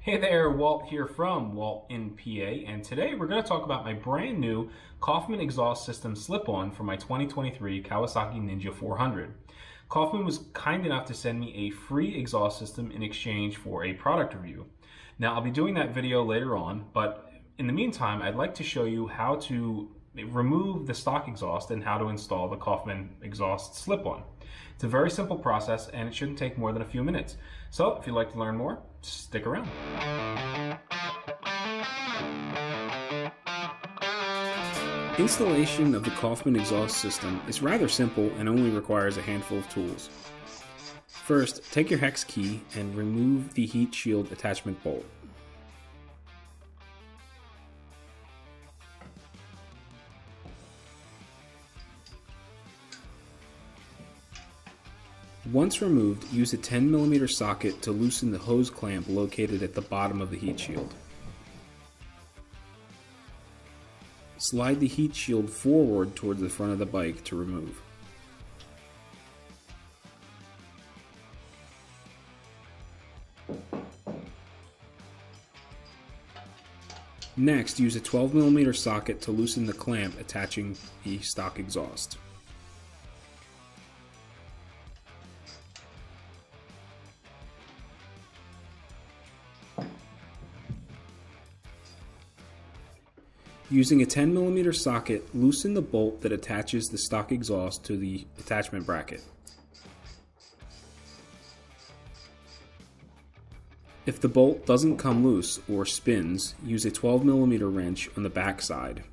Hey there, Walt here from Walt in PA, and today we're going to talk about my brand new Coffman Exhaust Systems slip-on for my 2023 Kawasaki Ninja 400. Coffman was kind enough to send me a free exhaust system in exchange for a product review. Now I'll be doing that video later on, but in the meantime I'd like to show you how to remove the stock exhaust and how to install the Coffman exhaust slip-on. It's a very simple process and it shouldn't take more than a few minutes. So if you'd like to learn more, stick around. Installation of the Coffman exhaust system is rather simple and only requires a handful of tools. First, take your hex key and remove the heat shield attachment bolt. Once removed, use a 10mm socket to loosen the hose clamp located at the bottom of the heat shield. Slide the heat shield forward towards the front of the bike to remove. Next, use a 12mm socket to loosen the clamp attaching the stock exhaust. Using a 10mm socket, loosen the bolt that attaches the stock exhaust to the attachment bracket. If the bolt doesn't come loose or spins, use a 12mm wrench on the back side.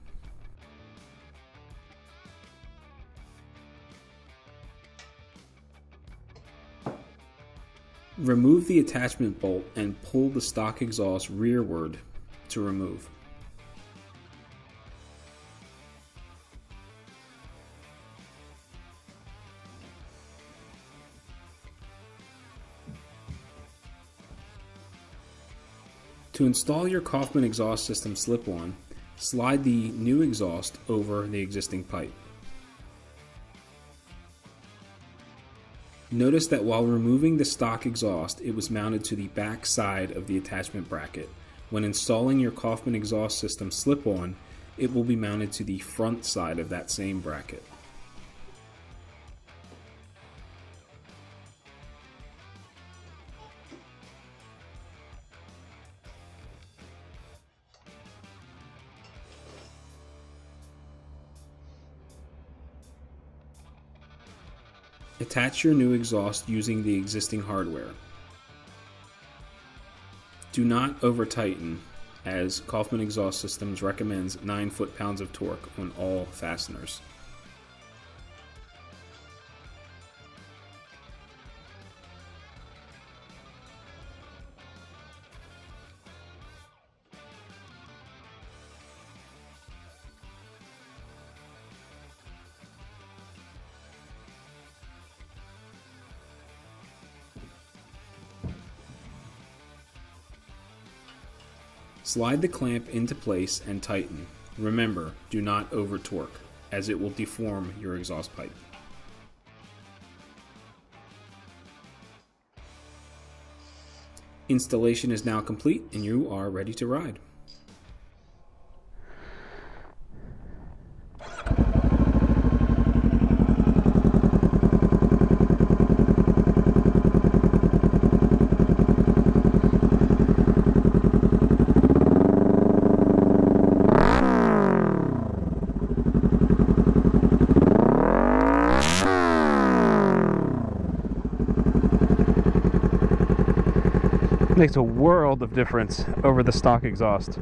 Remove the attachment bolt and pull the stock exhaust rearward to remove. To install your Coffman exhaust system slip-on, slide the new exhaust over the existing pipe. Notice that while removing the stock exhaust, it was mounted to the back side of the attachment bracket. When installing your Coffman exhaust system slip-on, it will be mounted to the front side of that same bracket. Attach your new exhaust using the existing hardware. Do not over-tighten, as Coffman Exhaust Systems recommends 9 foot-pounds of torque on all fasteners. Slide the clamp into place and tighten. Remember, do not over torque, as it will deform your exhaust pipe. Installation is now complete and you are ready to ride. Makes a world of difference over the stock exhaust.